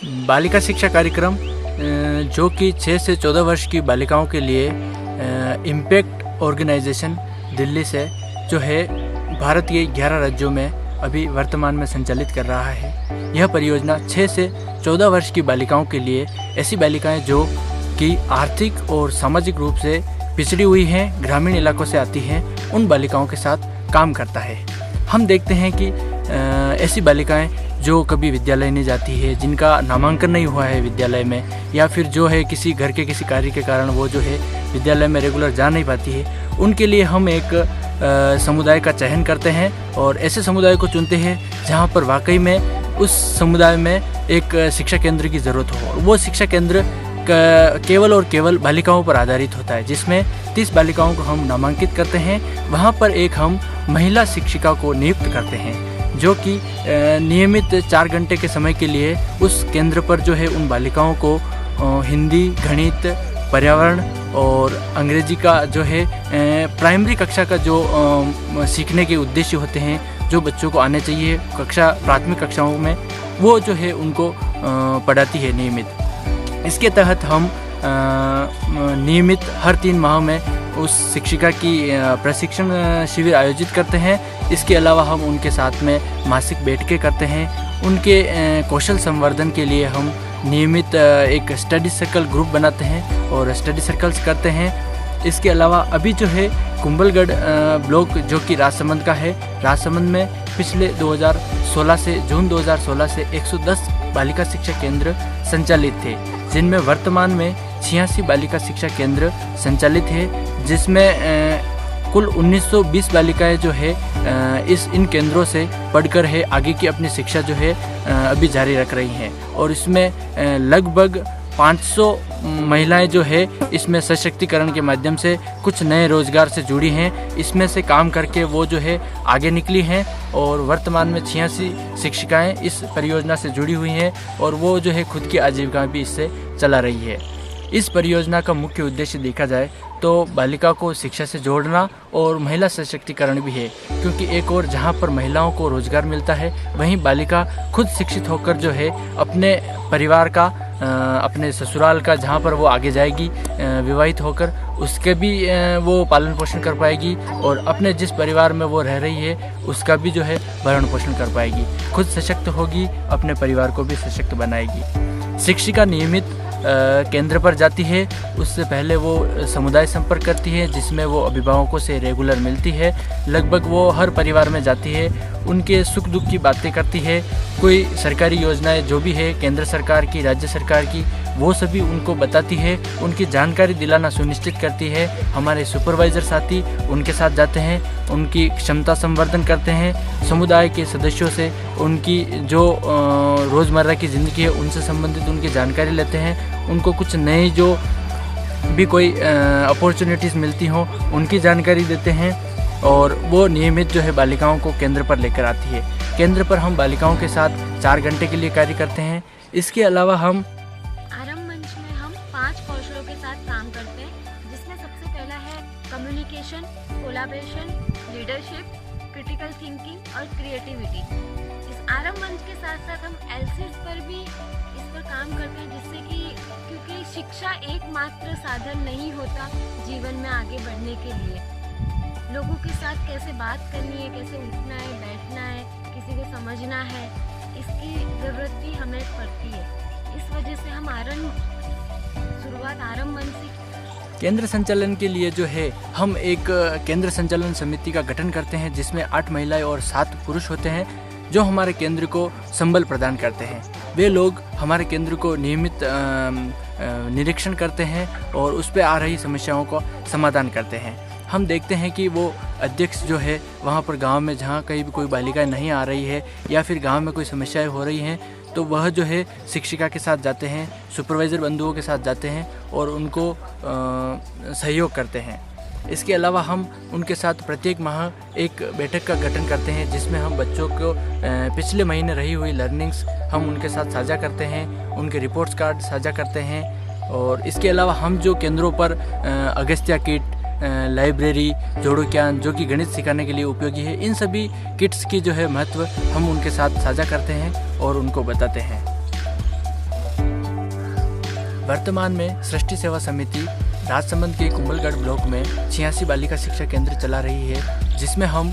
बालिका शिक्षा कार्यक्रम जो कि 6 से 14 वर्ष की बालिकाओं के लिए इम्पैक्ट ऑर्गेनाइजेशन दिल्ली से जो है भारत के 11 राज्यों में अभी वर्तमान में संचालित कर रहा है। यह परियोजना 6 से 14 वर्ष की बालिकाओं के लिए, ऐसी बालिकाएं जो कि आर्थिक और सामाजिक रूप से पिछड़ी हुई हैं, ग्रामीण इलाकों से आती हैं, उन बालिकाओं के साथ काम करता है। हम देखते हैं कि ऐसी बालिकाएं जो कभी विद्यालय नहीं जाती है, जिनका नामांकन नहीं हुआ है विद्यालय में, या फिर जो है किसी घर के किसी कार्य के कारण वो जो है विद्यालय में रेगुलर जा नहीं पाती है, उनके लिए हम एक समुदाय का चयन करते हैं और ऐसे समुदाय को चुनते हैं जहां पर वाकई में उस समुदाय में एक शिक्षा केंद्र की ज़रूरत हो। वो शिक्षा केंद्र केवल और केवल बालिकाओं पर आधारित होता है, जिसमें 30 बालिकाओं को हम नामांकित करते हैं। वहाँ पर एक हम महिला शिक्षिका को नियुक्त करते हैं जो कि नियमित 4 घंटे के समय के लिए उस केंद्र पर जो है उन बालिकाओं को हिंदी, गणित, पर्यावरण और अंग्रेजी का जो है प्राइमरी कक्षा का जो सीखने के उद्देश्य होते हैं, जो बच्चों को आने चाहिए प्राथमिक कक्षाओं में, वो जो है उनको पढ़ाती है नियमित। इसके तहत हम नियमित हर 3 माह में उस शिक्षिका की प्रशिक्षण शिविर आयोजित करते हैं। इसके अलावा हम उनके साथ में मासिक बैठकें करते हैं। उनके कौशल संवर्धन के लिए हम नियमित एक स्टडी सर्कल ग्रुप बनाते हैं और स्टडी सर्कल्स करते हैं। इसके अलावा अभी जो है कुंभलगढ़ ब्लॉक जो कि राजसमंद का है, राजसमंद में पिछले 2016 से जून 2016 से 110 बालिका शिक्षा केंद्र संचालित थे, जिनमें वर्तमान में 86 बालिका शिक्षा केंद्र संचालित है, जिसमें कुल 1920 बालिकाएं जो है इन केंद्रों से पढ़कर है आगे की अपनी शिक्षा जो है अभी जारी रख रही हैं। और इसमें लगभग 500 महिलाएं जो है इसमें सशक्तिकरण के माध्यम से कुछ नए रोजगार से जुड़ी हैं। इसमें से काम करके वो जो है आगे निकली हैं और वर्तमान में 86 शिक्षिकाएं इस परियोजना से जुड़ी हुई हैं और वो जो है खुद की आजीविका भी इससे चला रही है। इस परियोजना का मुख्य उद्देश्य देखा जाए तो बालिका को शिक्षा से जोड़ना और महिला सशक्तिकरण भी है, क्योंकि एक और जहां पर महिलाओं को रोजगार मिलता है, वहीं बालिका खुद शिक्षित होकर जो है अपने परिवार का, अपने ससुराल का जहां पर वो आगे जाएगी विवाहित होकर, उसके भी वो पालन पोषण कर पाएगी और अपने जिस परिवार में वो रह रही है उसका भी जो है भरण पोषण कर पाएगी। खुद सशक्त होगी, अपने परिवार को भी सशक्त बनाएगी। शिक्षिका नियमित केंद्र पर जाती है, उससे पहले वो समुदाय संपर्क करती है, जिसमें वो अभिभावकों से रेगुलर मिलती है। लगभग वो हर परिवार में जाती है, उनके सुख दुख की बातें करती है। कोई सरकारी योजनाएं जो भी है केंद्र सरकार की, राज्य सरकार की, वो सभी उनको बताती है, उनकी जानकारी दिलाना सुनिश्चित करती है। हमारे सुपरवाइजर साथी उनके साथ जाते हैं, उनकी क्षमता संवर्धन करते हैं। समुदाय के सदस्यों से उनकी जो रोज़मर्रा की ज़िंदगी है उनसे संबंधित उनकी जानकारी लेते हैं। उनको कुछ नई जो भी कोई अपॉर्चुनिटीज़ मिलती हों उनकी जानकारी देते हैं और वो नियमित जो है बालिकाओं को केंद्र पर लेकर आती है। केंद्र पर हम बालिकाओं के साथ 4 घंटे के लिए कार्य करते हैं। इसके अलावा हम आरंभ मंच में हम 5 कौशलों के साथ काम करते हैं, जिसमें सबसे पहला है communication, collaboration, leadership, critical thinking और क्रिएटिविटी। इस आरंभ मंच के साथ साथ हम एलसीज पर भी इस पर काम करते हैं, जिससे कि क्योंकि शिक्षा एकमात्र साधन नहीं होता जीवन में आगे बढ़ने के लिए, लोगों के साथ कैसे बात करनी है, कैसे उठना है, बैठना है, किसी को समझना है, इसकी ज़रूरत भी हमें पड़ती है। इस वजह से हम शुरुआत आरंभ मंच से केंद्र संचालन के लिए जो है हम एक केंद्र संचालन समिति का गठन करते हैं, जिसमें 8 महिलाएं और 7 पुरुष होते हैं जो हमारे केंद्र को संबल प्रदान करते हैं। वे लोग हमारे केंद्र को नियमित निरीक्षण करते हैं और उस पर आ रही समस्याओं को समाधान करते हैं। हम देखते हैं कि वो अध्यक्ष जो है वहाँ पर गांव में जहाँ कहीं भी कोई बालिकाएं नहीं आ रही है या फिर गांव में कोई समस्याएं हो रही हैं, तो वह जो है शिक्षिका के साथ जाते हैं, सुपरवाइज़र बंधुओं के साथ जाते हैं और उनको सहयोग करते हैं। इसके अलावा हम उनके साथ प्रत्येक माह एक बैठक का गठन करते हैं, जिसमें हम बच्चों को पिछले महीने रही हुई लर्निंग्स हम उनके साथ साझा करते हैं, उनके रिपोर्ट्स कार्ड साझा करते हैं। और इसके अलावा हम जो केंद्रों पर अगस्त्या किट, लाइब्रेरी, जोड़ो ज्ञान जो कि गणित सिखाने के लिए उपयोगी है, इन सभी किट्स की जो है महत्व हम उनके साथ साझा करते हैं और उनको बताते हैं। वर्तमान में सृष्टि सेवा समिति राजसमंद के कुंभलगढ़ ब्लॉक में 86 बालिका शिक्षा केंद्र चला रही है, जिसमें हम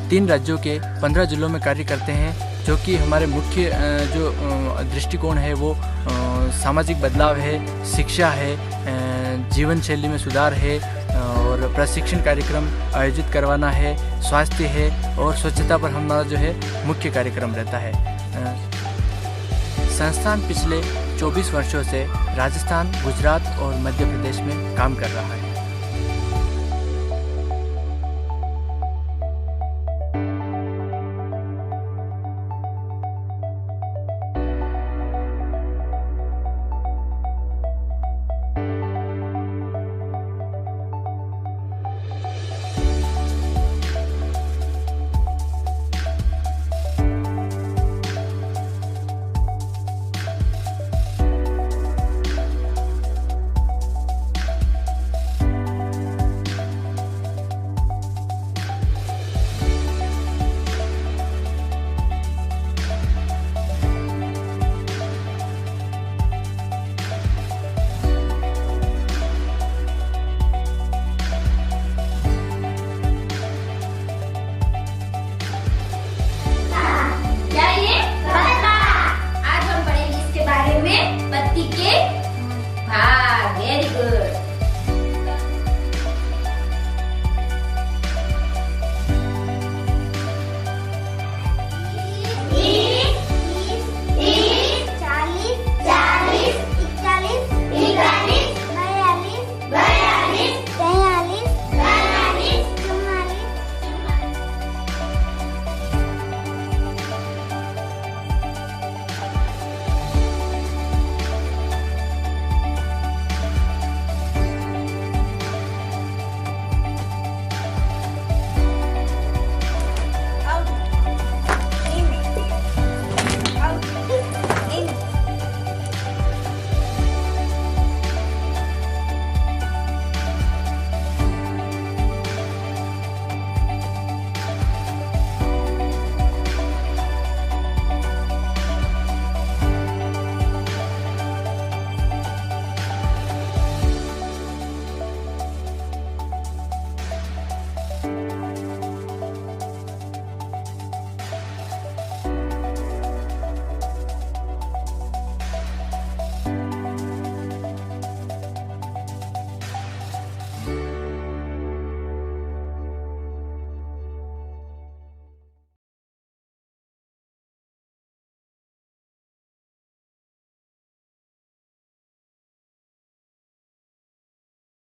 3 राज्यों के 15 जिलों में कार्य करते हैं। जो कि हमारे मुख्य जो दृष्टिकोण है वो सामाजिक बदलाव है, शिक्षा है, जीवन शैली में सुधार है और प्रशिक्षण कार्यक्रम आयोजित करवाना है, स्वास्थ्य है और स्वच्छता पर हमारा जो है मुख्य कार्यक्रम रहता है। संस्थान पिछले 24 वर्षों से राजस्थान, गुजरात और मध्य प्रदेश में काम कर रहा है।